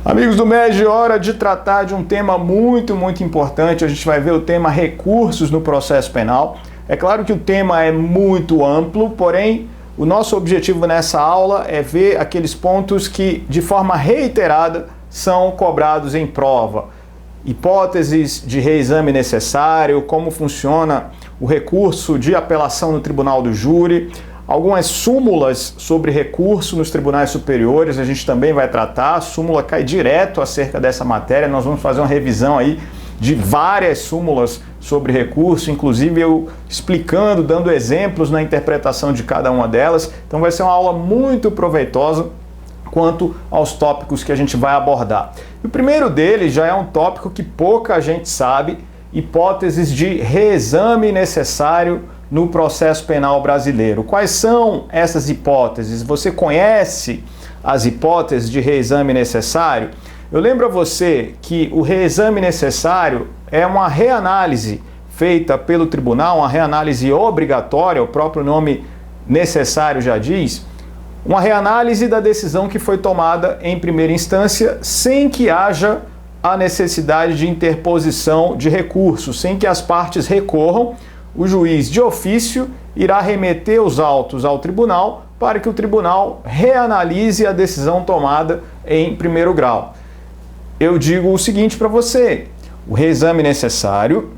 Amigos do MEG, hora de tratar de um tema muito importante. A gente vai ver o tema recursos no processo penal. É claro que o tema é muito amplo, porém, o nosso objetivo nessa aula é ver aqueles pontos que, de forma reiterada, são cobrados em prova. Hipóteses de reexame necessário, como funciona o recurso de apelação no Tribunal do Júri, algumas súmulas sobre recurso nos tribunais superiores, a gente também vai tratar. A súmula cai direto acerca dessa matéria, nós vamos fazer uma revisão aí de várias súmulas sobre recurso, inclusive eu explicando, dando exemplos na interpretação de cada uma delas. Então vai ser uma aula muito proveitosa quanto aos tópicos que a gente vai abordar. O primeiro deles já é um tópico que pouca gente sabe: hipóteses de reexame necessário no processo penal brasileiro. Quais são essas hipóteses? Você conhece as hipóteses de reexame necessário? Eu lembro a você que o reexame necessário é uma reanálise feita pelo tribunal, uma reanálise obrigatória, o próprio nome necessário já diz, uma reanálise da decisão que foi tomada em primeira instância sem que haja a necessidade de interposição de recurso, sem que as partes recorram. O juiz de ofício irá remeter os autos ao tribunal para que o tribunal reanalise a decisão tomada em primeiro grau. Eu digo o seguinte para você: o reexame necessário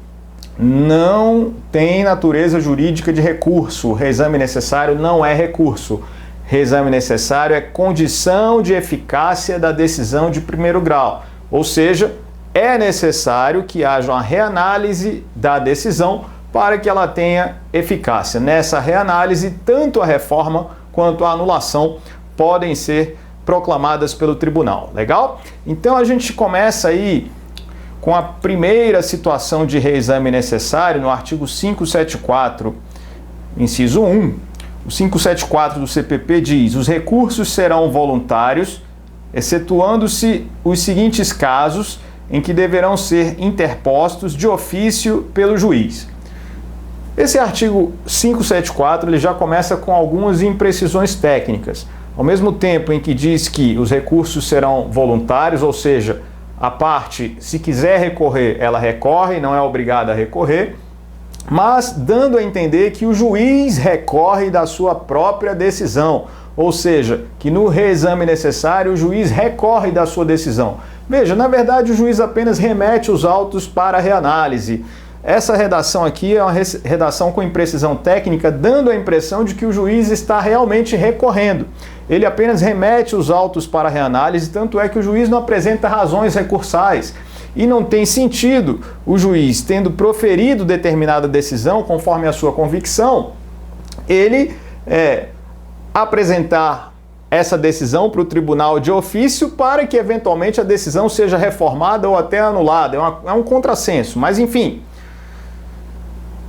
não tem natureza jurídica de recurso. O reexame necessário não é recurso. Reexame necessário é condição de eficácia da decisão de primeiro grau. Ou seja, é necessário que haja uma reanálise da decisão para que ela tenha eficácia. Nessa reanálise, tanto a reforma quanto a anulação podem ser proclamadas pelo tribunal. Legal? Então a gente começa aí com a primeira situação de reexame necessário no artigo 574, inciso 1. O 574 do CPP diz: os recursos serão voluntários, excetuando-se os seguintes casos em que deverão ser interpostos de ofício pelo juiz. Esse artigo 574 ele já começa com algumas imprecisões técnicas. Ao mesmo tempo em que diz que os recursos serão voluntários, ou seja, a parte, se quiser recorrer, ela recorre, não é obrigada a recorrer, mas dando a entender que o juiz recorre da sua própria decisão, ou seja, que no reexame necessário o juiz recorre da sua decisão. Veja, na verdade o juiz apenas remete os autos para reanálise. Essa redação aqui é uma redação com imprecisão técnica, dando a impressão de que o juiz está realmente recorrendo. Ele apenas remete os autos para reanálise, tanto é que o juiz não apresenta razões recursais. E não tem sentido o juiz, tendo proferido determinada decisão, conforme a sua convicção, ele apresentar essa decisão para o tribunal de ofício para que eventualmente a decisão seja reformada ou até anulada. É um contrassenso, mas enfim.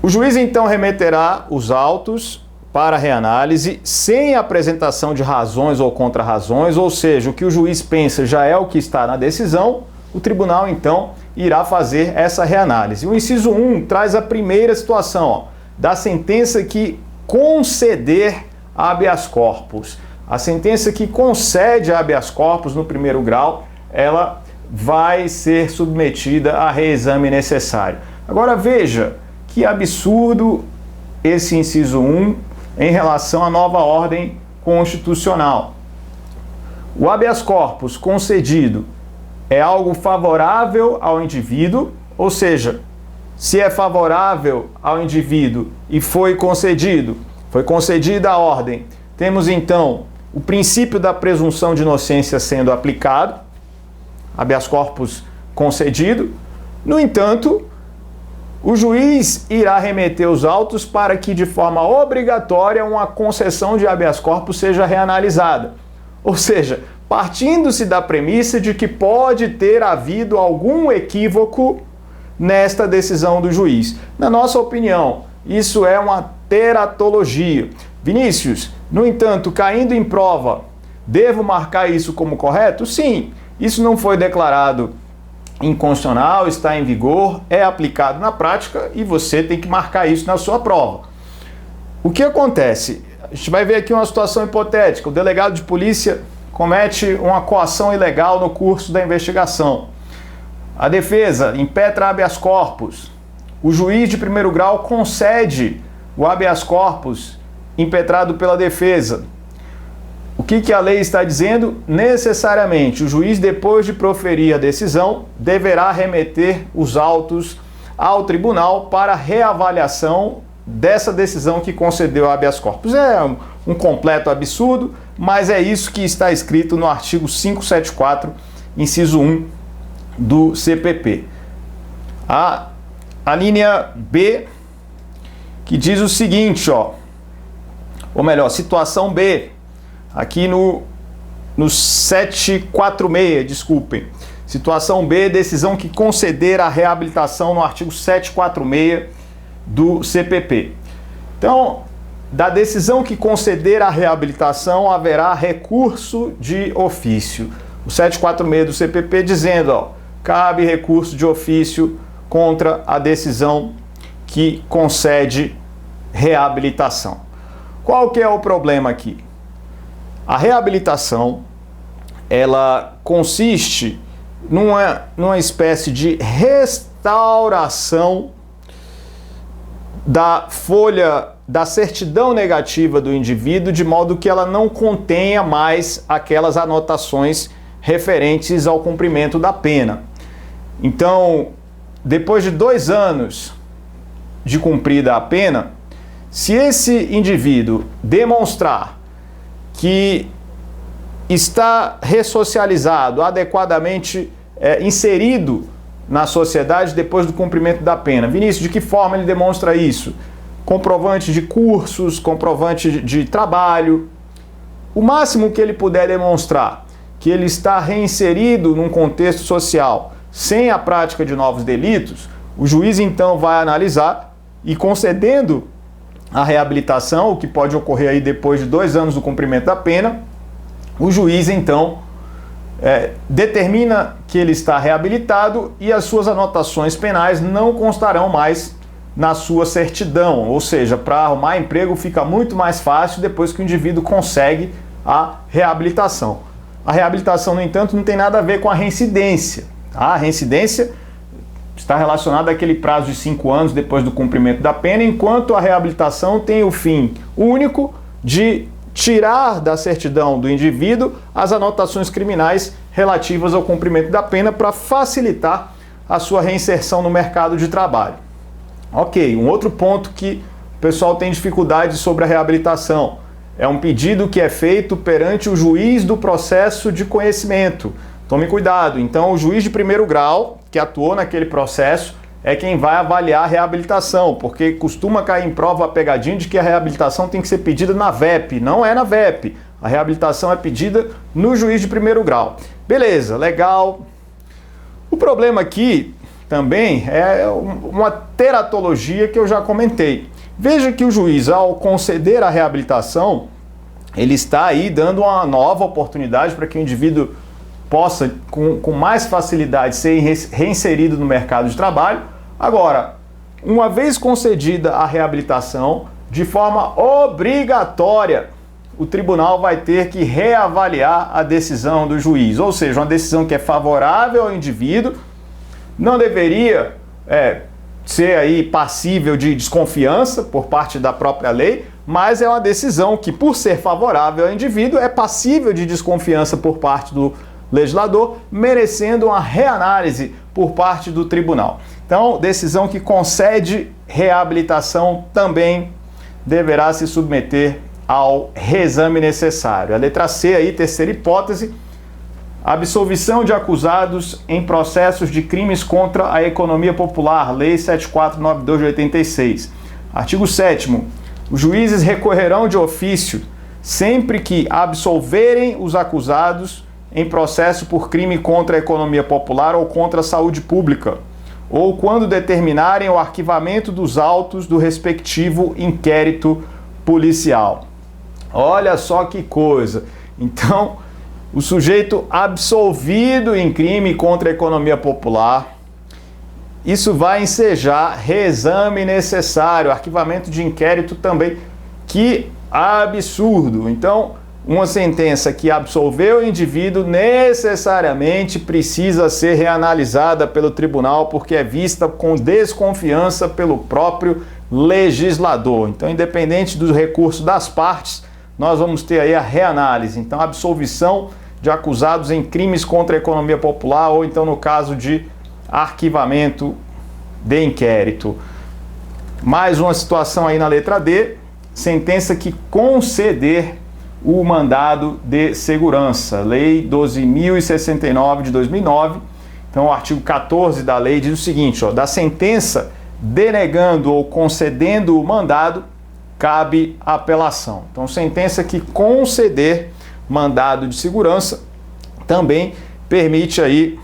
O juiz então remeterá os autos para reanálise sem apresentação de razões ou contrarrazões, ou seja, o que o juiz pensa já é o que está na decisão. O tribunal então irá fazer essa reanálise. O inciso 1 traz a primeira situação, da sentença que conceder habeas corpus. A sentença que concede habeas corpus no primeiro grau, ela vai ser submetida a reexame necessário. Agora veja que absurdo esse inciso 1 em relação à nova ordem constitucional. O habeas corpus concedido é algo favorável ao indivíduo, ou seja, se é favorável ao indivíduo e foi concedida a ordem, temos então o princípio da presunção de inocência sendo aplicado, habeas corpus concedido. No entanto, o juiz irá remeter os autos para que, de forma obrigatória, uma concessão de habeas corpus seja reanalisada. Ou seja, partindo-se da premissa de que pode ter havido algum equívoco nesta decisão do juiz. Na nossa opinião, isso é uma teratologia. Vinícius, no entanto, caindo em prova, devo marcar isso como correto? Sim, isso não foi declarado inconstitucional, está em vigor, é aplicado na prática e você tem que marcar isso na sua prova. O que acontece? A gente vai ver aqui uma situação hipotética. O delegado de polícia comete uma coação ilegal no curso da investigação. A defesa impetra habeas corpus. O juiz de primeiro grau concede o habeas corpus impetrado pela defesa. O que a lei está dizendo? Necessariamente, o juiz, depois de proferir a decisão, deverá remeter os autos ao tribunal para reavaliação dessa decisão que concedeu habeas corpus. É um completo absurdo, mas é isso que está escrito no artigo 574, inciso 1 do CPP. A linha B, que diz o seguinte, ou melhor, situação B, aqui no 746, desculpem. Situação B, decisão que conceder a reabilitação no artigo 746 do CPP. Então, da decisão que conceder a reabilitação, haverá recurso de ofício. O 746 do CPP dizendo, cabe recurso de ofício contra a decisão que concede reabilitação. Qual que é o problema aqui? A reabilitação, ela consiste numa espécie de restauração da folha da certidão negativa do indivíduo, de modo que ela não contenha mais aquelas anotações referentes ao cumprimento da pena. Então, depois de 2 anos de cumprida a pena, se esse indivíduo demonstrar que está ressocializado, adequadamente inserido na sociedade depois do cumprimento da pena. Vinícius, de que forma ele demonstra isso? Comprovante de cursos, comprovante de trabalho. O máximo que ele puder demonstrar que ele está reinserido num contexto social sem a prática de novos delitos, o juiz então vai analisar e, concedendo a reabilitação, o que pode ocorrer aí depois de 2 anos do cumprimento da pena, o juiz então determina que ele está reabilitado e as suas anotações penais não constarão mais na sua certidão, ou seja, para arrumar emprego fica muito mais fácil depois que o indivíduo consegue a reabilitação. A reabilitação, no entanto, não tem nada a ver com a reincidência. A reincidência está relacionada àquele prazo de 5 anos depois do cumprimento da pena, enquanto a reabilitação tem o fim único de tirar da certidão do indivíduo as anotações criminais relativas ao cumprimento da pena para facilitar a sua reinserção no mercado de trabalho. Ok, um outro ponto que o pessoal tem dificuldade sobre a reabilitação é um pedido que é feito perante o juiz do processo de conhecimento. Tome cuidado, então o juiz de primeiro grau que atuou naquele processo é quem vai avaliar a reabilitação, porque costuma cair em prova a pegadinha de que a reabilitação tem que ser pedida na VEP. Não é na VEP, a reabilitação é pedida no juiz de primeiro grau. Beleza, legal. O problema aqui também é uma teratologia que eu já comentei. Veja que o juiz, ao conceder a reabilitação, ele está aí dando uma nova oportunidade para que o indivíduo possa, com mais facilidade, ser reinserido no mercado de trabalho. Agora, uma vez concedida a reabilitação, de forma obrigatória, o tribunal vai ter que reavaliar a decisão do juiz, ou seja, uma decisão que é favorável ao indivíduo, não deveria ser aí passível de desconfiança por parte da própria lei, mas é uma decisão que, por ser favorável ao indivíduo, é passível de desconfiança por parte do legislador, merecendo uma reanálise por parte do tribunal. Então, decisão que concede reabilitação também deverá se submeter ao reexame necessário. A letra C aí, terceira hipótese, absolvição de acusados em processos de crimes contra a economia popular, Lei 7492 de 86. Artigo 7º, os juízes recorrerão de ofício sempre que absolverem os acusados em processo por crime contra a economia popular ou contra a saúde pública, ou quando determinarem o arquivamento dos autos do respectivo inquérito policial. Olha só que coisa! Então, o sujeito absolvido em crime contra a economia popular, isso vai ensejar reexame necessário, arquivamento de inquérito também. Que absurdo! Então, uma sentença que absolveu o indivíduo necessariamente precisa ser reanalisada pelo tribunal porque é vista com desconfiança pelo próprio legislador. Então, independente do recurso das partes, nós vamos ter aí a reanálise. Então, a absolvição de acusados em crimes contra a economia popular ou então no caso de arquivamento de inquérito. Mais uma situação aí na letra D, sentença que conceder o mandado de segurança, Lei 12.069 de 2009. Então, o artigo 14 da lei diz o seguinte, da sentença denegando ou concedendo o mandado, cabe apelação. Então, sentença que conceder mandado de segurança também permite aí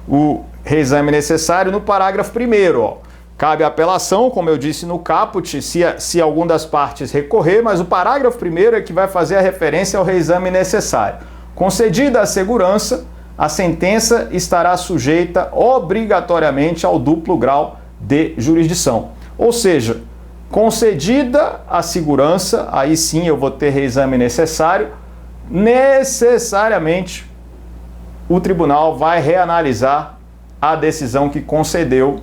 o reexame necessário no parágrafo 1º, Cabe apelação, como eu disse no caput, se alguma das partes recorrer, mas o parágrafo 1º é que vai fazer a referência ao reexame necessário. Concedida a segurança, a sentença estará sujeita obrigatoriamente ao duplo grau de jurisdição. Ou seja, concedida a segurança, aí sim eu vou ter reexame necessário, necessariamente o tribunal vai reanalisar a decisão que concedeu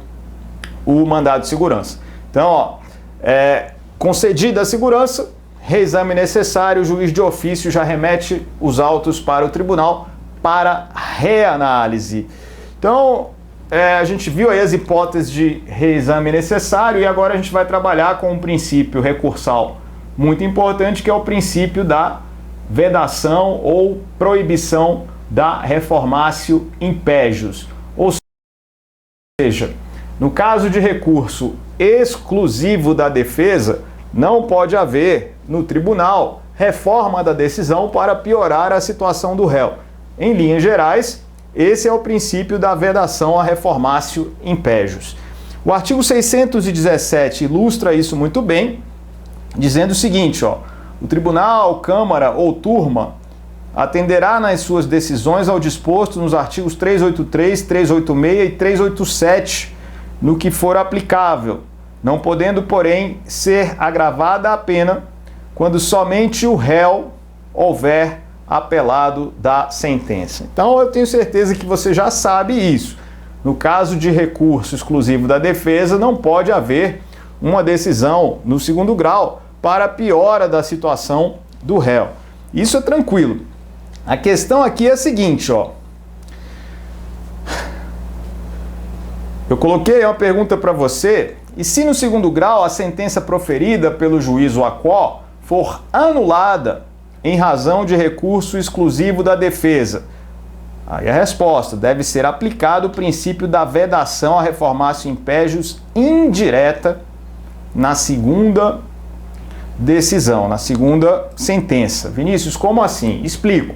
o mandado de segurança. Então, concedida a segurança, reexame necessário, o juiz de ofício já remete os autos para o tribunal para reanálise. Então, a gente viu aí as hipóteses de reexame necessário e agora a gente vai trabalhar com um princípio recursal muito importante, que é o princípio da vedação ou proibição da reformatio impégios. Ou seja, no caso de recurso exclusivo da defesa, não pode haver no tribunal reforma da decisão para piorar a situação do réu. Em linhas gerais, esse é o princípio da vedação a reformatio impégios. O artigo 617 ilustra isso muito bem, dizendo o seguinte, o tribunal, câmara ou turma atenderá nas suas decisões ao disposto nos artigos 383, 386 e 387, no que for aplicável, não podendo, porém, ser agravada a pena quando somente o réu houver apelado da sentença. Então, eu tenho certeza que você já sabe isso. No caso de recurso exclusivo da defesa, não pode haver uma decisão no segundo grau para piora da situação do réu. Isso é tranquilo. A questão aqui é a seguinte, eu coloquei uma pergunta para você, e se no segundo grau a sentença proferida pelo juiz ou aquó for anulada em razão de recurso exclusivo da defesa? Aí a resposta, deve ser aplicado o princípio da vedação a reformatio impégios indireta na segunda decisão, na segunda sentença. Vinícius, como assim? Explico.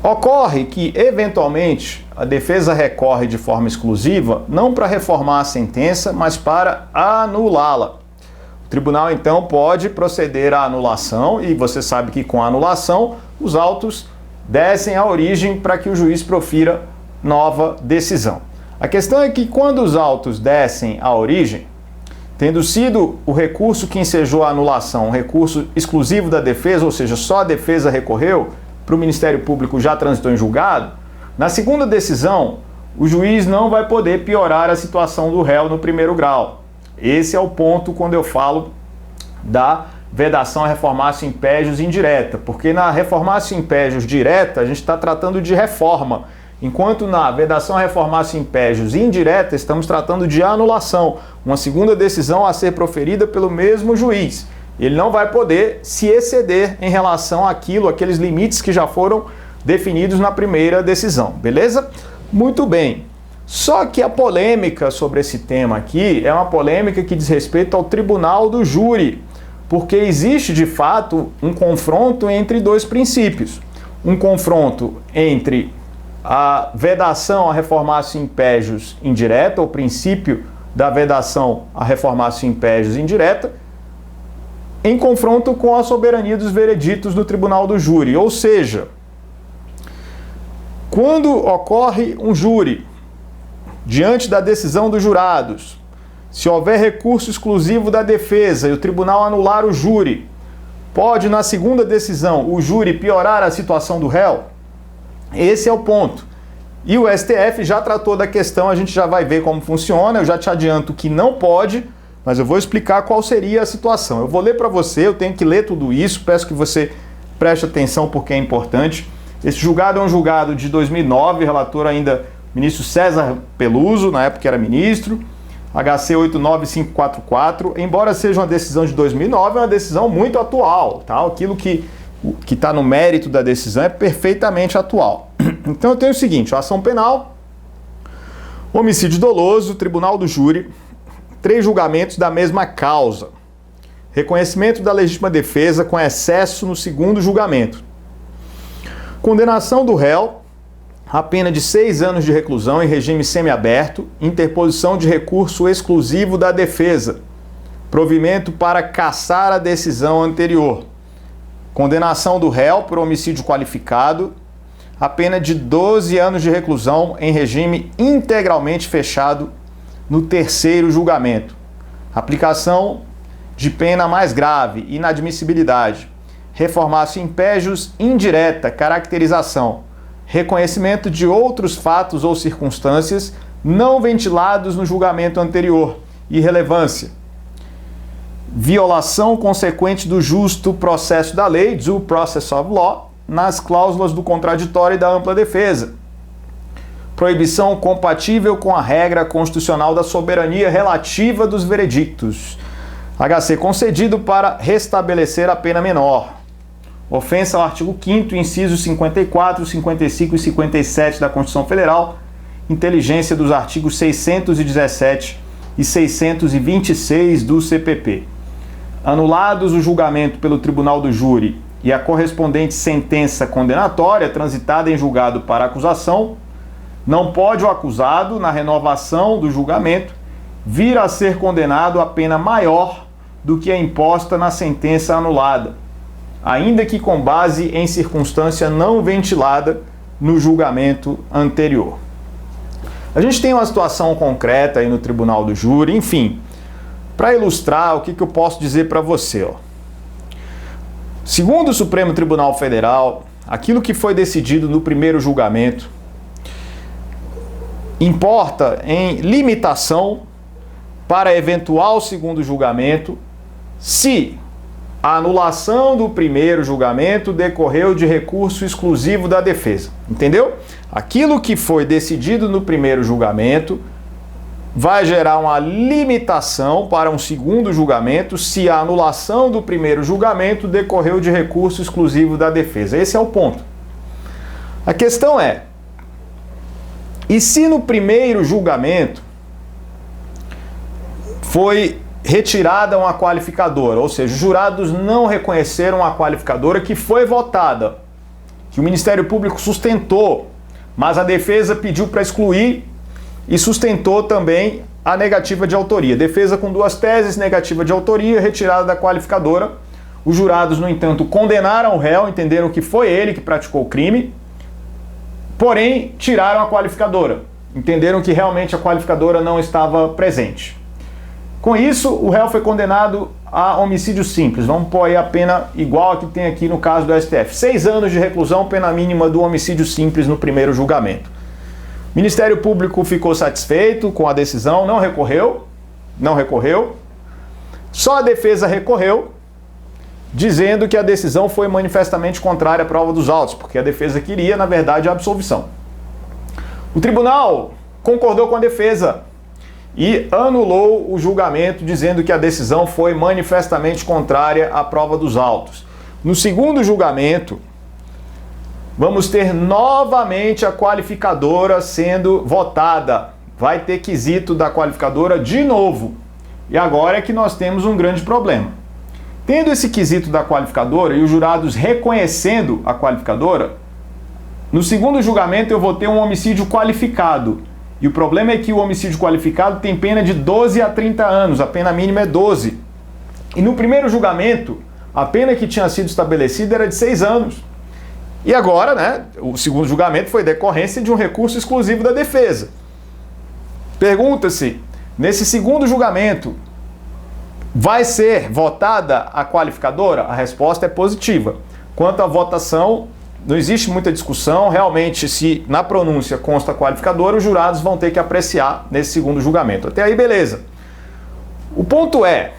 Ocorre que, eventualmente, a defesa recorre de forma exclusiva, não para reformar a sentença, mas para anulá-la. O tribunal, então, pode proceder à anulação, e você sabe que com a anulação, os autos descem à origem para que o juiz profira nova decisão. A questão é que, quando os autos descem à origem, tendo sido o recurso que ensejou a anulação um recurso exclusivo da defesa, ou seja, só a defesa recorreu, para o Ministério Público já transitou em julgado, na segunda decisão, o juiz não vai poder piorar a situação do réu no primeiro grau. Esse é o ponto quando eu falo da vedação a reformatio impégios indireta, porque na reformatio impégios direta a gente está tratando de reforma, enquanto na vedação a reformatio impégios indireta estamos tratando de anulação, uma segunda decisão a ser proferida pelo mesmo juiz. Ele não vai poder se exceder em relação àquilo, aqueles limites que já foram definidos na primeira decisão, beleza? Muito bem. Só que a polêmica sobre esse tema aqui é uma polêmica que diz respeito ao tribunal do júri, porque existe de fato um confronto entre dois princípios. Um confronto entre a vedação a reformatio impégios indireta, o princípio da vedação a reformatio impégios indireta, em confronto com a soberania dos vereditos do tribunal do júri. Ou seja, quando ocorre um júri diante da decisão dos jurados, se houver recurso exclusivo da defesa e o tribunal anular o júri Pode, na segunda decisão, o júri piorar a situação do réu? Esse é o ponto. E o STF já tratou da questão, a gente já vai ver como funciona. Eu já te adianto que não pode, mas eu vou explicar qual seria a situação. Eu vou ler para você, eu tenho que ler tudo isso, peço que você preste atenção porque é importante. Esse julgado é um julgado de 2009, relator ainda ministro César Peluso, na época era ministro, HC 89544, embora seja uma decisão de 2009, é uma decisão muito atual, tá? Aquilo que está no mérito da decisão é perfeitamente atual. Então eu tenho o seguinte, ação penal, homicídio doloso, tribunal do júri, 3 julgamentos da mesma causa, reconhecimento da legítima defesa com excesso no segundo julgamento, condenação do réu, a pena de 6 anos de reclusão em regime semiaberto, interposição de recurso exclusivo da defesa, provimento para cassar a decisão anterior, condenação do réu por homicídio qualificado, a pena de 12 anos de reclusão em regime integralmente fechado no terceiro julgamento, aplicação de pena mais grave, inadmissibilidade, reformácio impégios indireta, caracterização, reconhecimento de outros fatos ou circunstâncias não ventilados no julgamento anterior, irrelevância, violação consequente do justo processo da lei, due process of law, nas cláusulas do contraditório e da ampla defesa, proibição compatível com a regra constitucional da soberania relativa dos veredictos, HC concedido para restabelecer a pena menor, ofensa ao artigo 5º, incisos 54, 55 e 57 da Constituição Federal, inteligência dos artigos 617 e 626 do CPP. Anulados o julgamento pelo Tribunal do Júri e a correspondente sentença condenatória transitada em julgado para acusação, não pode o acusado, na renovação do julgamento, vir a ser condenado a pena maior do que a imposta na sentença anulada, ainda que com base em circunstância não ventilada no julgamento anterior. A gente tem uma situação concreta aí no Tribunal do Júri, enfim, para ilustrar o que eu posso dizer para você, ó. Segundo o Supremo Tribunal Federal, aquilo que foi decidido no primeiro julgamento importa em limitação para eventual segundo julgamento se a anulação do primeiro julgamento decorreu de recurso exclusivo da defesa. Entendeu? Aquilo que foi decidido no primeiro julgamento vai gerar uma limitação para um segundo julgamento se a anulação do primeiro julgamento decorreu de recurso exclusivo da defesa. Esse é o ponto. A questão é, e se no primeiro julgamento foi retirada uma qualificadora, ou seja, os jurados não reconheceram a qualificadora que foi votada, que o Ministério Público sustentou, mas a defesa pediu para excluir e sustentou também a negativa de autoria. Defesa com 2 teses, negativa de autoria, retirada da qualificadora. Os jurados, no entanto, condenaram o réu, entenderam que foi ele que praticou o crime, porém tiraram a qualificadora, entenderam que realmente a qualificadora não estava presente. Com isso, o réu foi condenado a homicídio simples. Vamos pôr aí a pena igual a que tem aqui no caso do STF. 6 anos de reclusão, pena mínima do homicídio simples no primeiro julgamento. O Ministério Público ficou satisfeito com a decisão, não recorreu. Só a defesa recorreu, dizendo que a decisão foi manifestamente contrária à prova dos autos, porque a defesa queria, na verdade, a absolvição. O tribunal concordou com a defesa e anulou o julgamento, dizendo que a decisão foi manifestamente contrária à prova dos autos. No segundo julgamento, vamos ter novamente a qualificadora sendo votada. Vai ter quesito da qualificadora de novo. E agora é que nós temos um grande problema. Tendo esse quesito da qualificadora e os jurados reconhecendo a qualificadora, no segundo julgamento eu vou ter um homicídio qualificado. E o problema é que o homicídio qualificado tem pena de 12 a 30 anos, a pena mínima é 12. E no primeiro julgamento, a pena que tinha sido estabelecida era de 6 anos. E agora, né, o segundo julgamento foi decorrência de um recurso exclusivo da defesa. Pergunta-se, nesse segundo julgamento, Vai ser votada a qualificadora? A resposta é positiva. Quanto à votação, não existe muita discussão. Realmente, se na pronúncia consta qualificadora, os jurados vão ter que apreciar nesse segundo julgamento. Até aí, beleza. O ponto é,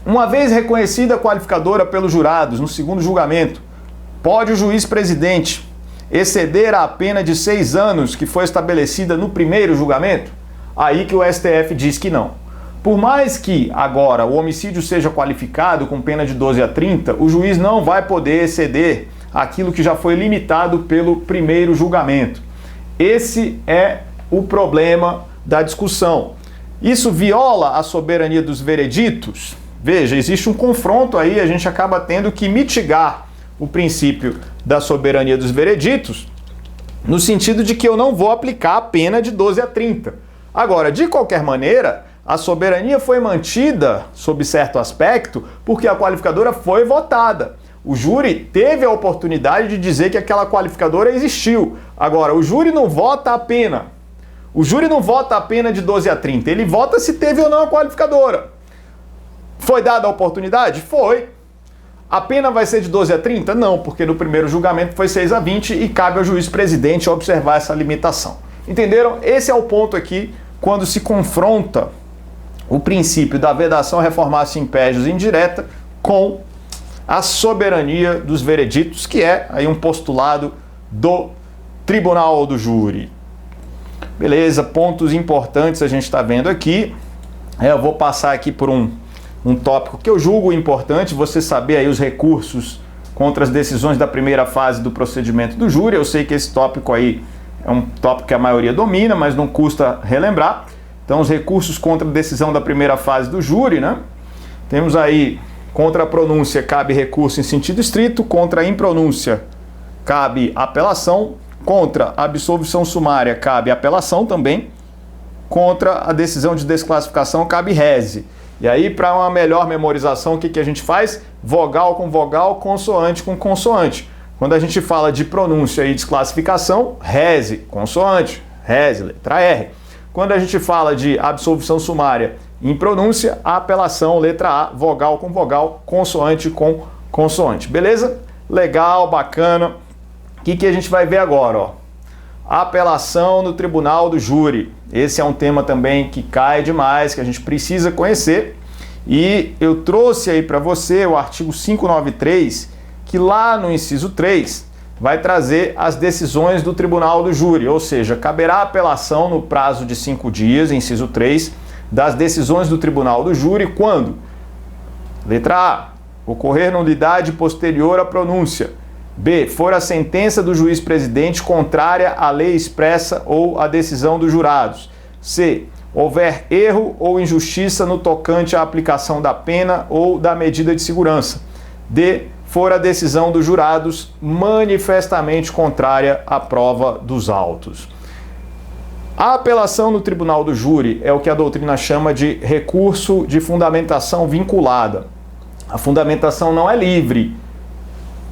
uma vez reconhecida a qualificadora pelos jurados no segundo julgamento, pode o juiz presidente exceder a pena de 6 anos que foi estabelecida no primeiro julgamento? Aí que o STF diz que não. Por mais que agora o homicídio seja qualificado com pena de 12 a 30, o juiz não vai poder exceder aquilo que já foi limitado pelo primeiro julgamento. Esse é o problema da discussão. Isso viola a soberania dos vereditos? Veja, existe um confronto aí, a gente acaba tendo que mitigar o princípio da soberania dos vereditos, no sentido de que eu não vou aplicar a pena de 12 a 30. Agora, de qualquer maneira, a soberania foi mantida, sob certo aspecto, porque a qualificadora foi votada. O júri teve a oportunidade de dizer que aquela qualificadora existiu. Agora, o júri não vota a pena. O júri não vota a pena de 12 a 30, ele vota se teve ou não a qualificadora. Foi dada a oportunidade? Foi. A pena vai ser de 12 a 30? Não, porque no primeiro julgamento foi 6 a 20 e cabe ao juiz presidente observar essa limitação. Entenderam? Esse é o ponto aqui, quando se confronta o princípio da vedação reformatio impégios indireta com a soberania dos vereditos, que é aí um postulado do tribunal do júri. Beleza, pontos importantes a gente está vendo aqui. Eu vou passar aqui por um tópico que eu julgo importante, você saber aí os recursos contra as decisões da primeira fase do procedimento do júri. Eu sei que esse tópico aí é um tópico que a maioria domina, mas não custa relembrar. Então, os recursos contra a decisão da primeira fase do júri, né? Temos aí, contra a pronúncia, cabe recurso em sentido estrito, contra a impronúncia, cabe apelação, contra a absolvição sumária, cabe apelação também, contra a decisão de desclassificação, cabe rese. E aí, para uma melhor memorização, o que a gente faz? Vogal com vogal, consoante com consoante. Quando a gente fala de pronúncia e desclassificação, rese, consoante, rese, letra R. Quando a gente fala de absolvição sumária em pronúncia, apelação, letra A, vogal com vogal, consoante com consoante. Beleza? Legal, bacana. O que a gente vai ver agora? Ó? Apelação no tribunal do júri. Esse é um tema também que cai demais, que a gente precisa conhecer. E eu trouxe aí para você o artigo 593, que lá no inciso 3 vai trazer as decisões do tribunal do júri, ou seja, caberá apelação no prazo de 5 dias, inciso 3, das decisões do tribunal do júri, quando? Letra A, ocorrer nulidade posterior à pronúncia. B, for a sentença do juiz presidente contrária à lei expressa ou à decisão dos jurados. C, houver erro ou injustiça no tocante à aplicação da pena ou da medida de segurança. D, for a decisão dos jurados manifestamente contrária à prova dos autos. A apelação no tribunal do júri é o que a doutrina chama de recurso de fundamentação vinculada. A fundamentação não é livre.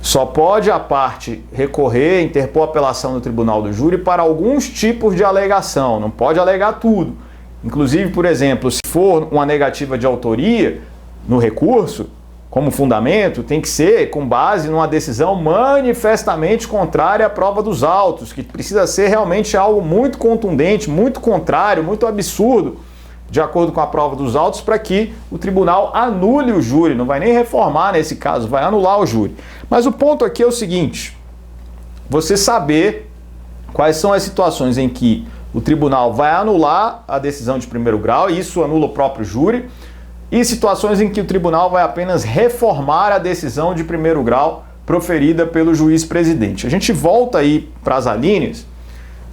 Só pode a parte recorrer, interpor apelação no tribunal do júri para alguns tipos de alegação, não pode alegar tudo. Inclusive, por exemplo, se for uma negativa de autoria no recurso, como fundamento, tem que ser com base numa decisão manifestamente contrária à prova dos autos, que precisa ser realmente algo muito contundente, muito contrário, muito absurdo, de acordo com a prova dos autos, para que o tribunal anule o júri. Não vai nem reformar nesse caso, vai anular o júri. Mas o ponto aqui é o seguinte: você saber quais são as situações em que o tribunal vai anular a decisão de primeiro grau, e isso anula o próprio júri, e situações em que o tribunal vai apenas reformar a decisão de primeiro grau proferida pelo juiz presidente. A gente volta aí para as alíneas.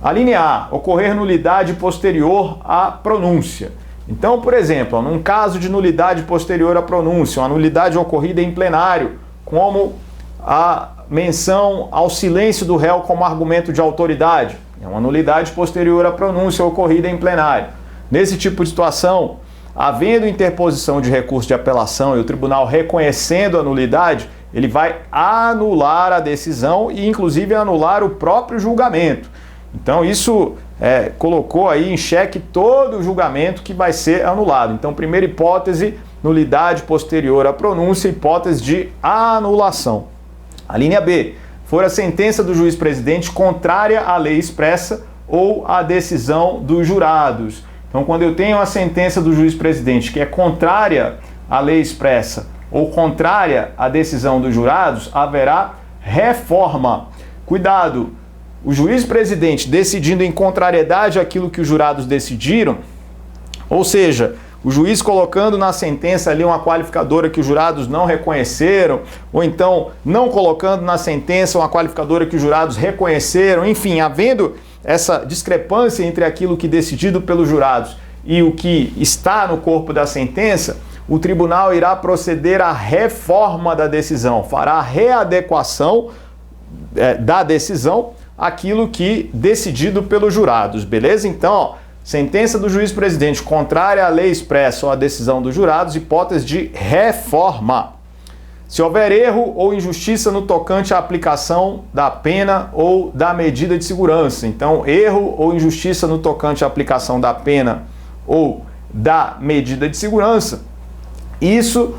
A linha A, ocorrer nulidade posterior à pronúncia. Então, por exemplo, num caso de nulidade posterior à pronúncia, uma nulidade ocorrida em plenário, como a menção ao silêncio do réu como argumento de autoridade, é uma nulidade posterior à pronúncia ocorrida em plenário. Nesse tipo de situação, havendo interposição de recurso de apelação e o tribunal reconhecendo a nulidade, ele vai anular a decisão e inclusive anular o próprio julgamento. Então isso colocou aí em xeque todo o julgamento que vai ser anulado. Então, primeira hipótese, nulidade posterior à pronúncia, hipótese de anulação. A linha B, for a sentença do juiz-presidente contrária à lei expressa ou à decisão dos jurados. Então, quando eu tenho a sentença do juiz-presidente que é contrária à lei expressa ou contrária à decisão dos jurados, haverá reforma. Cuidado, o juiz-presidente decidindo em contrariedade àquilo que os jurados decidiram, ou seja, o juiz colocando na sentença ali uma qualificadora que os jurados não reconheceram, ou então não colocando na sentença uma qualificadora que os jurados reconheceram, enfim, havendo essa discrepância entre aquilo que é decidido pelos jurados e o que está no corpo da sentença, o tribunal irá proceder à reforma da decisão, fará a readequação da decisão àquilo que decidido pelos jurados, beleza? Então, ó, sentença do juiz-presidente contrária à lei expressa ou à decisão dos jurados, hipótese de reforma. Se houver erro ou injustiça no tocante à aplicação da pena ou da medida de segurança. Então, erro ou injustiça no tocante à aplicação da pena ou da medida de segurança, isso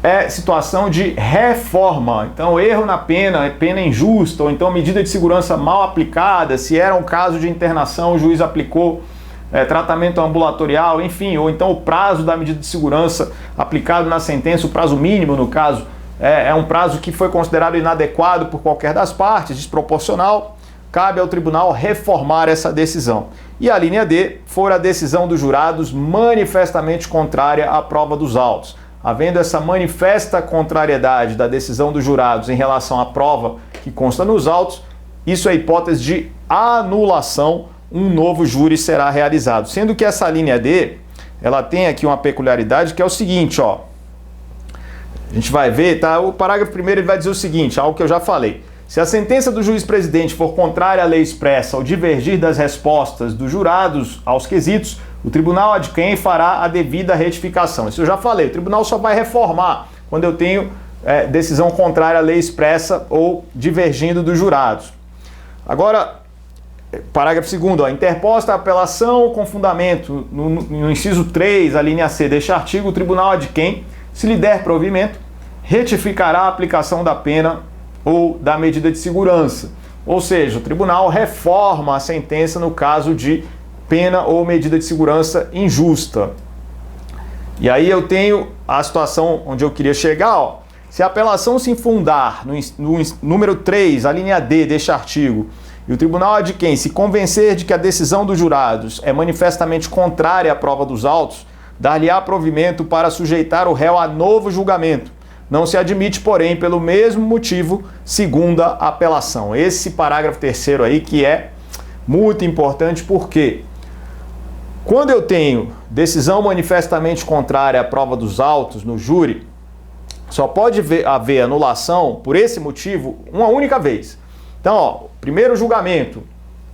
é situação de reforma. Então, erro na pena, pena injusta, ou então medida de segurança mal aplicada, se era um caso de internação, o juiz aplicou tratamento ambulatorial, enfim, ou então o prazo da medida de segurança aplicado na sentença, o prazo mínimo no caso, é um prazo que foi considerado inadequado por qualquer das partes, desproporcional, cabe ao tribunal reformar essa decisão. E a linha D, for a decisão dos jurados manifestamente contrária à prova dos autos. Havendo essa manifesta contrariedade da decisão dos jurados em relação à prova que consta nos autos, isso é hipótese de anulação, um novo júri será realizado. Sendo que essa linha D, ela tem aqui uma peculiaridade que é o seguinte, ó. A gente vai ver, tá? O parágrafo primeiro ele vai dizer o seguinte, algo que eu já falei. Se a sentença do juiz-presidente for contrária à lei expressa ou divergir das respostas dos jurados aos quesitos, o tribunal adquém fará a devida retificação. Isso eu já falei, o tribunal só vai reformar quando eu tenho decisão contrária à lei expressa ou divergindo dos jurados. Agora, parágrafo 2º, ó, interposta a apelação com fundamento no inciso 3, a linha C deste artigo, o tribunal adquém, se lhe der provimento, retificará a aplicação da pena ou da medida de segurança. Ou seja, o tribunal reforma a sentença no caso de pena ou medida de segurança injusta. E aí eu tenho a situação onde eu queria chegar, ó. Se a apelação se infundar no número 3, a linha D deste artigo, e o tribunal adquém se convencer de que a decisão dos jurados é manifestamente contrária à prova dos autos, dar-lhe-á provimento para sujeitar o réu a novo julgamento. Não se admite, porém, pelo mesmo motivo, segunda apelação. Esse parágrafo 3º aí que é muito importante, porque quando eu tenho decisão manifestamente contrária à prova dos autos no júri, só pode haver anulação por esse motivo uma única vez. Então, ó, primeiro julgamento,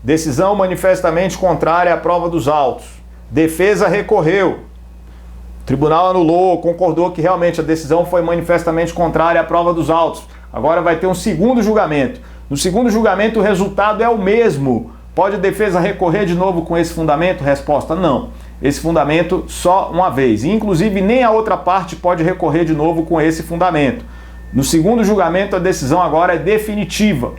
decisão manifestamente contrária à prova dos autos, defesa recorreu, o tribunal anulou, concordou que realmente a decisão foi manifestamente contrária à prova dos autos. Agora vai ter um segundo julgamento. No segundo julgamento o resultado é o mesmo. Pode a defesa recorrer de novo com esse fundamento? Resposta: não. Esse fundamento só uma vez. Inclusive nem a outra parte pode recorrer de novo com esse fundamento. No segundo julgamento a decisão agora é definitiva.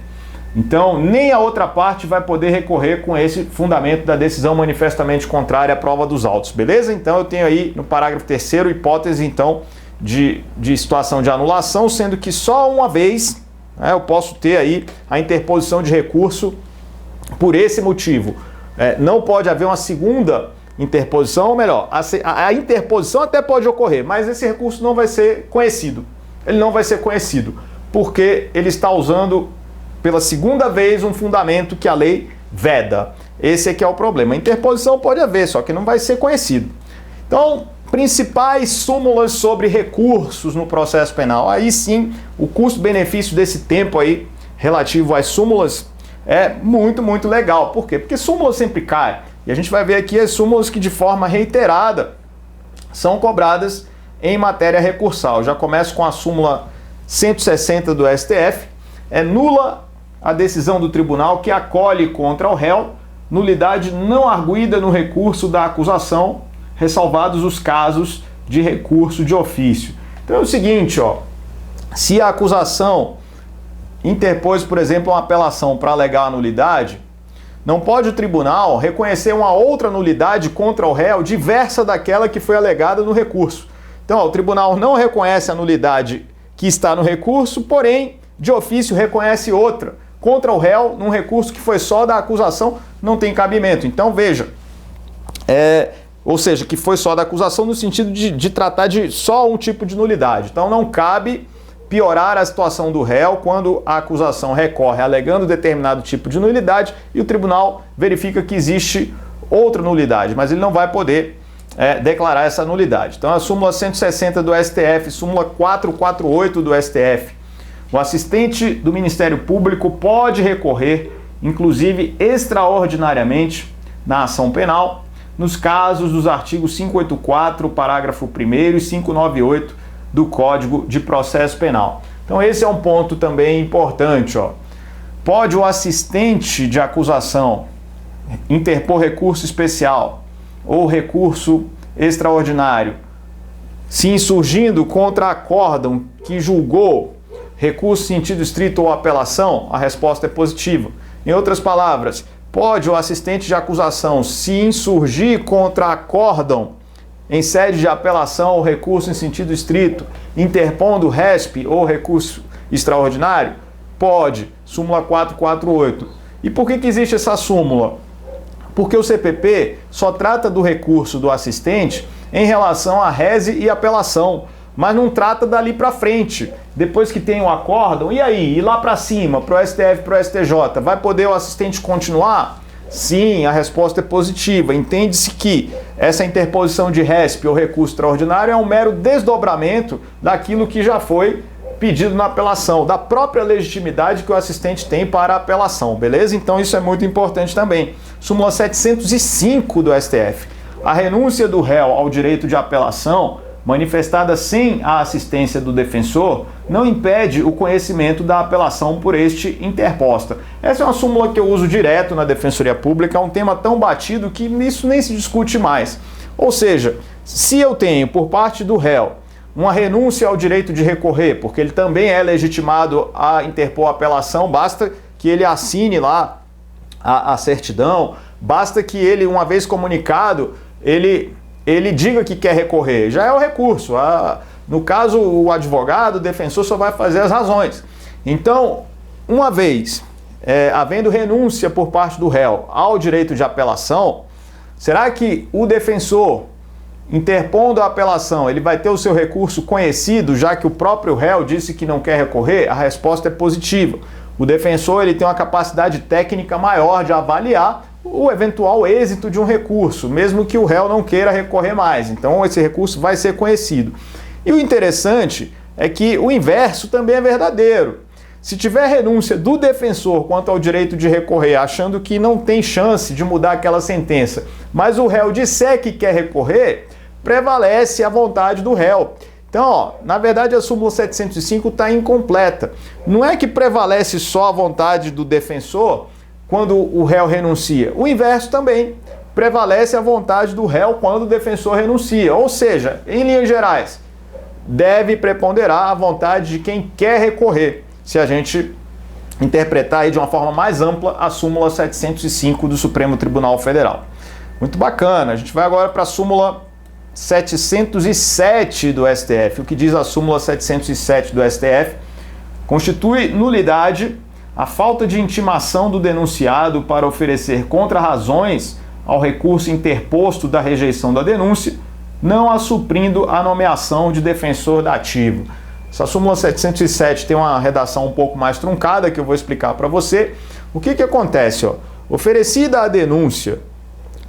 Então, nem a outra parte vai poder recorrer com esse fundamento da decisão manifestamente contrária à prova dos autos, beleza? Então, eu tenho aí no parágrafo 3º hipótese, então, de situação de anulação, sendo que só uma vez eu posso ter aí a interposição de recurso por esse motivo. Não pode haver uma segunda interposição, ou melhor, a interposição até pode ocorrer, mas esse recurso não vai ser conhecido. Ele não vai ser conhecido, porque ele está usando pela segunda vez um fundamento que a lei veda. Esse é que é o problema. A interposição pode haver, só que não vai ser conhecido. Então, principais súmulas sobre recursos no processo penal. Aí sim, o custo-benefício desse tempo aí relativo às súmulas é muito, muito legal. Por quê? Porque súmula sempre cai. E a gente vai ver aqui as súmulas que de forma reiterada são cobradas em matéria recursal. Já começo com a súmula 160 do STF. É nula a decisão do tribunal que acolhe contra o réu nulidade não arguida no recurso da acusação, ressalvados os casos de recurso de ofício. Então é o seguinte, ó, se a acusação interpôs, por exemplo, uma apelação para alegar a nulidade, não pode o tribunal reconhecer uma outra nulidade contra o réu diversa daquela que foi alegada no recurso. Então, ó, o tribunal não reconhece a nulidade que está no recurso, porém, de ofício reconhece outra contra o réu num recurso que foi só da acusação, não tem cabimento. Então, veja, ou seja, que foi só da acusação no sentido de tratar de só um tipo de nulidade. Então, não cabe piorar a situação do réu quando a acusação recorre alegando determinado tipo de nulidade e o tribunal verifica que existe outra nulidade, mas ele não vai poder declarar essa nulidade. Então a súmula 160 do STF, súmula 448 do STF, o assistente do Ministério Público pode recorrer, inclusive extraordinariamente, na ação penal, nos casos dos artigos 584, parágrafo 1º e 598 do Código de Processo Penal. Então esse é um ponto também importante, ó. Pode o assistente de acusação interpor recurso especial ou recurso extraordinário, se insurgindo contra acórdão que julgou recurso sentido estrito ou apelação? A resposta é positiva. Em outras palavras, pode o assistente de acusação se insurgir contra acórdão em sede de apelação ou recurso em sentido estrito, interpondo RESP ou recurso extraordinário? Pode. Súmula 448. E por que existe essa súmula? Porque o CPP só trata do recurso do assistente em relação à rese e apelação, mas não trata dali para frente. Depois que tem o acórdão, e aí? E lá para cima, para o STF, para o STJ, vai poder o assistente continuar? Sim, a resposta é positiva. Entende-se que essa interposição de RESP ou recurso extraordinário é um mero desdobramento daquilo que já foi pedido na apelação, da própria legitimidade que o assistente tem para a apelação, beleza? Então isso é muito importante também. Súmula 705 do STF. A renúncia do réu ao direito de apelação, manifestada sem a assistência do defensor, não impede o conhecimento da apelação por este interposta. Essa é uma súmula que eu uso direto na Defensoria Pública, é um tema tão batido que isso nem se discute mais. Ou seja, se eu tenho por parte do réu uma renúncia ao direito de recorrer, porque ele também é legitimado a interpor a apelação, basta que ele assine lá a certidão, basta que ele, uma vez comunicado, ele diga que quer recorrer, já é o recurso. No caso, o advogado, o defensor só vai fazer as razões. Então, uma vez havendo renúncia por parte do réu ao direito de apelação, será que o defensor, interpondo a apelação, ele vai ter o seu recurso conhecido, já que o próprio réu disse que não quer recorrer? A resposta é positiva. O defensor ele tem uma capacidade técnica maior de avaliar o eventual êxito de um recurso, mesmo que o réu não queira recorrer mais. Então esse recurso vai ser conhecido. E o interessante é que o inverso também é verdadeiro. Se tiver renúncia do defensor quanto ao direito de recorrer, achando que não tem chance de mudar aquela sentença, mas o réu disser que quer recorrer, prevalece a vontade do réu. Então, ó, na verdade, a súmula 705 está incompleta. Não é que prevalece só a vontade do defensor quando o réu renuncia. O inverso também. Prevalece a vontade do réu quando o defensor renuncia. Ou seja, em linhas gerais, deve preponderar a vontade de quem quer recorrer, se a gente interpretar aí de uma forma mais ampla a súmula 705 do Supremo Tribunal Federal. Muito bacana. A gente vai agora para a súmula 707 do STF. O que diz a súmula 707 do STF? Constitui nulidade a falta de intimação do denunciado para oferecer contrarrazões ao recurso interposto da rejeição da denúncia, não a suprindo a nomeação de defensor dativo. Essa súmula 707 tem uma redação um pouco mais truncada que eu vou explicar para você. O que acontece? Oferecida a denúncia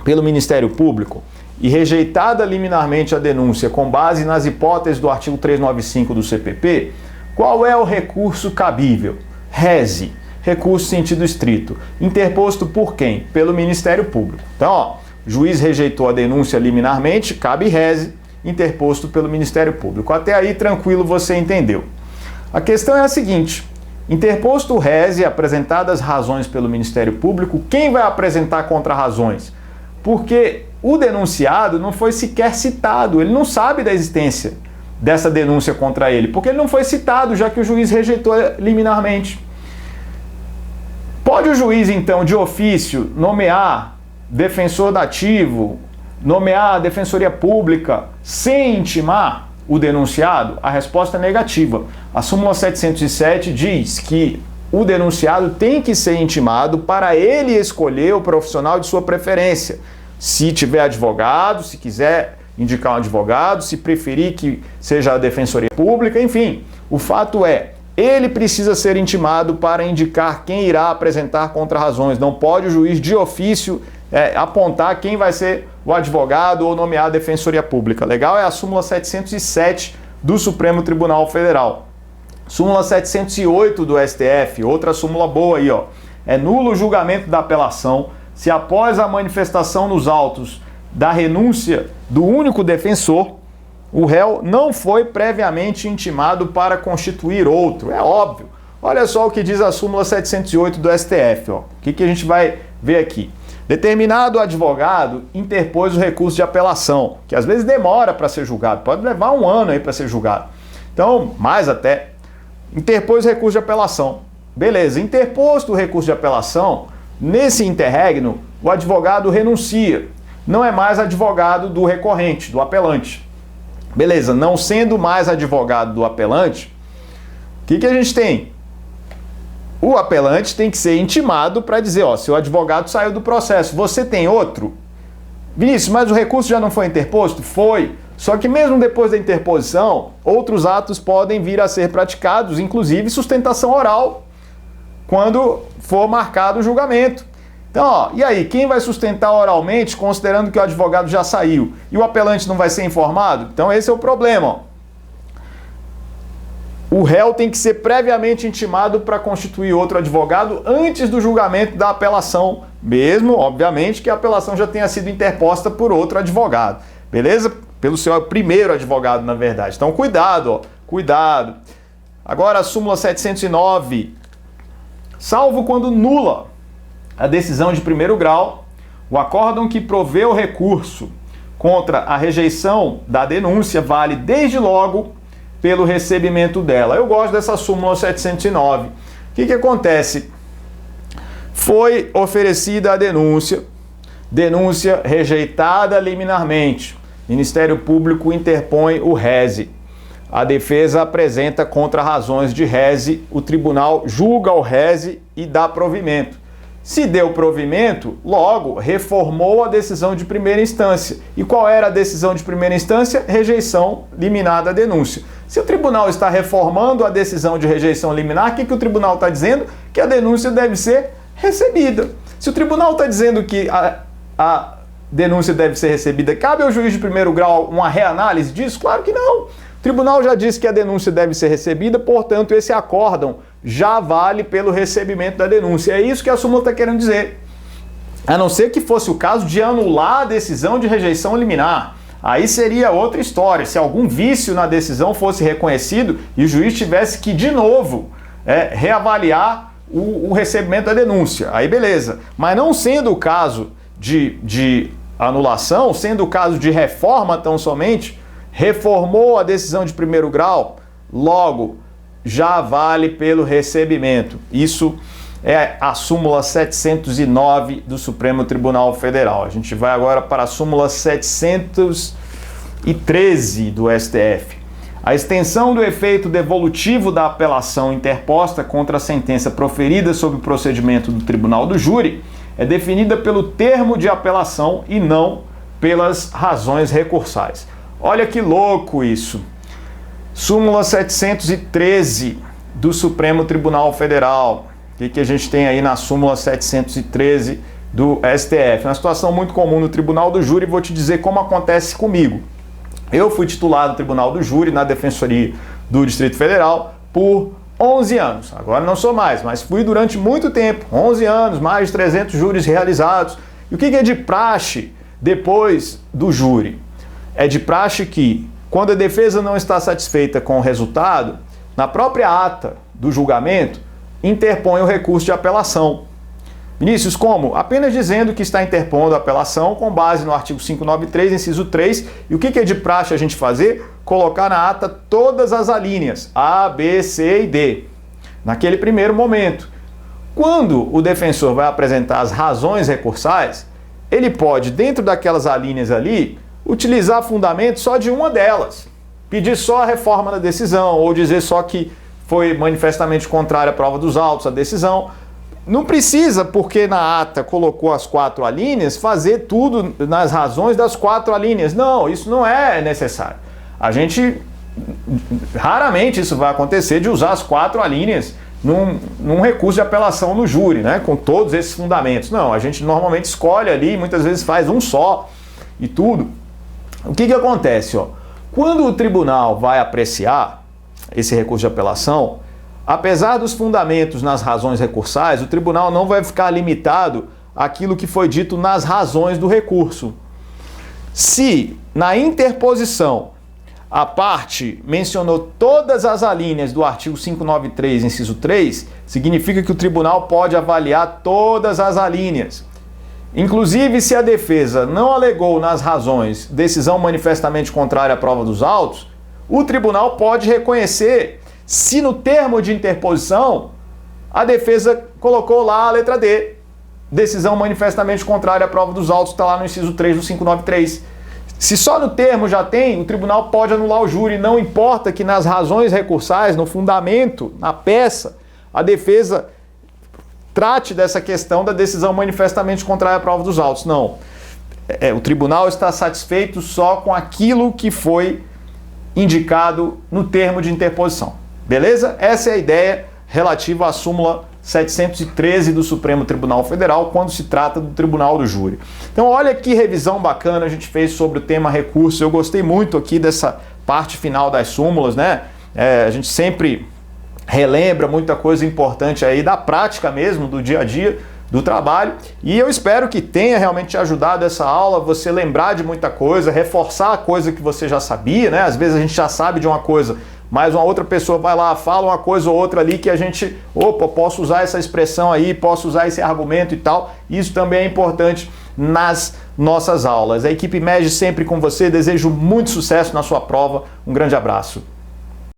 pelo Ministério Público e rejeitada liminarmente a denúncia com base nas hipóteses do artigo 395 do CPP, qual é o recurso cabível? Rese, recurso sentido estrito, interposto por quem? Pelo Ministério Público. Então, o juiz rejeitou a denúncia liminarmente, cabe rese, interposto pelo Ministério Público. Até aí, tranquilo, você entendeu. A questão é a seguinte: interposto o rese e apresentadas razões pelo Ministério Público, quem vai apresentar contrarrazões? Porque o denunciado não foi sequer citado, ele não sabe da existência dessa denúncia contra ele, porque ele não foi citado, já que o juiz rejeitou liminarmente. Pode o juiz, então, de ofício, nomear defensor dativo, nomear a defensoria pública, sem intimar o denunciado? A resposta é negativa. A súmula 707 diz que o denunciado tem que ser intimado para ele escolher o profissional de sua preferência. Se tiver advogado, se quiser indicar um advogado, se preferir que seja a defensoria pública, enfim. O fato é, ele precisa ser intimado para indicar quem irá apresentar contrarrazões. Não pode o juiz de ofício apontar quem vai ser o advogado ou nomear a defensoria pública. Legal? É a súmula 707 do Supremo Tribunal Federal. Súmula 708 do STF, outra súmula boa aí, ó. É nulo o julgamento da apelação se após a manifestação nos autos da renúncia do único defensor, o réu não foi previamente intimado para constituir outro. É óbvio. Olha só o que diz a súmula 708 do STF, ó. O que a gente vai ver aqui? Determinado advogado interpôs o recurso de apelação, que às vezes demora para ser julgado, pode levar um ano aí para ser julgado. Então, mais até, interpôs o recurso de apelação. Beleza, interposto o recurso de apelação, nesse interregno, o advogado renuncia. Não é mais advogado do recorrente, do apelante. Beleza, não sendo mais advogado do apelante, o que a gente tem? O apelante tem que ser intimado para dizer, ó, seu advogado saiu do processo, você tem outro? Vinícius, mas o recurso já não foi interposto? Foi. Só que mesmo depois da interposição, outros atos podem vir a ser praticados, inclusive sustentação oral, quando for marcado o julgamento. Então, ó, e aí, quem vai sustentar oralmente, considerando que o advogado já saiu, e o apelante não vai ser informado? Então esse é o problema, ó. O réu tem que ser previamente intimado para constituir outro advogado antes do julgamento da apelação, mesmo, obviamente, que a apelação já tenha sido interposta por outro advogado, beleza? Pelo seu primeiro advogado, na verdade. Então, cuidado, ó, cuidado. Agora, a súmula 709. Salvo quando nula a decisão de primeiro grau, o acórdão que provê o recurso contra a rejeição da denúncia vale desde logo pelo recebimento dela. Eu gosto dessa súmula 709. O que acontece? Foi oferecida a denúncia rejeitada liminarmente. Ministério Público interpõe o rese. A defesa apresenta contrarrazões de rese, o tribunal julga o rese e dá provimento. Se deu provimento, logo reformou a decisão de primeira instância. E qual era a decisão de primeira instância? Rejeição liminar da denúncia. Se o tribunal está reformando a decisão de rejeição liminar, o que o tribunal está dizendo? Que a denúncia deve ser recebida. Se o tribunal está dizendo que a denúncia deve ser recebida, cabe ao juiz de primeiro grau uma reanálise disso? Claro que não. O tribunal já disse que a denúncia deve ser recebida, portanto, esse acórdão já vale pelo recebimento da denúncia. É isso que a súmula está querendo dizer. A não ser que fosse o caso de anular a decisão de rejeição liminar. Aí seria outra história. Se algum vício na decisão fosse reconhecido e o juiz tivesse que, de novo, reavaliar o recebimento da denúncia. Aí beleza. Mas não sendo o caso de anulação, sendo o caso de reforma tão somente, reformou a decisão de primeiro grau, logo já vale pelo recebimento. Isso é a súmula 709 do Supremo Tribunal Federal. A gente vai agora para a súmula 713 do STF. A extensão do efeito devolutivo da apelação interposta contra a sentença proferida sob o procedimento do Tribunal do Júri é definida pelo termo de apelação e não pelas razões recursais. Olha que louco isso. Súmula 713 do Supremo Tribunal Federal. O que a gente tem aí na súmula 713 do STF? Uma situação muito comum no Tribunal do Júri, vou te dizer como acontece comigo. Eu fui titular do Tribunal do Júri na Defensoria do Distrito Federal por 11 anos. Agora não sou mais, mas fui durante muito tempo, 11 anos, mais de 300 júris realizados. E o que é de praxe depois do júri? É de praxe que, quando a defesa não está satisfeita com o resultado, na própria ata do julgamento, interpõe o recurso de apelação. Vinícius, como? Apenas dizendo que está interpondo a apelação com base no artigo 593, inciso 3. E o que é de praxe a gente fazer? Colocar na ata todas as alíneas, A, B, C e D, naquele primeiro momento. Quando o defensor vai apresentar as razões recursais, ele pode, dentro daquelas alíneas ali, utilizar fundamento só de uma delas. Pedir só a reforma da decisão, ou dizer só que foi manifestamente contrária à prova dos autos, a decisão. Não precisa, porque na ata colocou as 4 alíneas, fazer tudo nas razões das 4 alíneas. Não, isso não é necessário. Raramente isso vai acontecer de usar as 4 alíneas num recurso de apelação no júri, né, com todos esses fundamentos. Não, a gente normalmente escolhe ali, muitas vezes faz um só e tudo. O que acontece? Quando o tribunal vai apreciar esse recurso de apelação, apesar dos fundamentos nas razões recursais, o tribunal não vai ficar limitado àquilo que foi dito nas razões do recurso. Se na interposição a parte mencionou todas as alíneas do artigo 593, inciso 3, significa que o tribunal pode avaliar todas as alíneas. Inclusive, se a defesa não alegou nas razões decisão manifestamente contrária à prova dos autos, o tribunal pode reconhecer se no termo de interposição a defesa colocou lá a letra D, decisão manifestamente contrária à prova dos autos, está lá no inciso 3 do 593. Se só no termo já tem, o tribunal pode anular o júri, não importa que nas razões recursais, no fundamento, na peça, a defesa trate dessa questão da decisão manifestamente contrária à prova dos autos. Não. O tribunal está satisfeito só com aquilo que foi indicado no termo de interposição. Beleza? Essa é a ideia relativa à súmula 713 do Supremo Tribunal Federal, quando se trata do Tribunal do Júri. Então, olha que revisão bacana a gente fez sobre o tema recurso. Eu gostei muito aqui dessa parte final das súmulas, né? A gente sempre relembra muita coisa importante aí da prática mesmo, do dia a dia, do trabalho. E eu espero que tenha realmente te ajudado essa aula, você lembrar de muita coisa, reforçar a coisa que você já sabia, né? Às vezes a gente já sabe de uma coisa, mas uma outra pessoa vai lá, fala uma coisa ou outra ali que a gente, posso usar essa expressão aí, posso usar esse argumento e tal. Isso também é importante nas nossas aulas. A equipe MEG sempre com você, desejo muito sucesso na sua prova. Um grande abraço.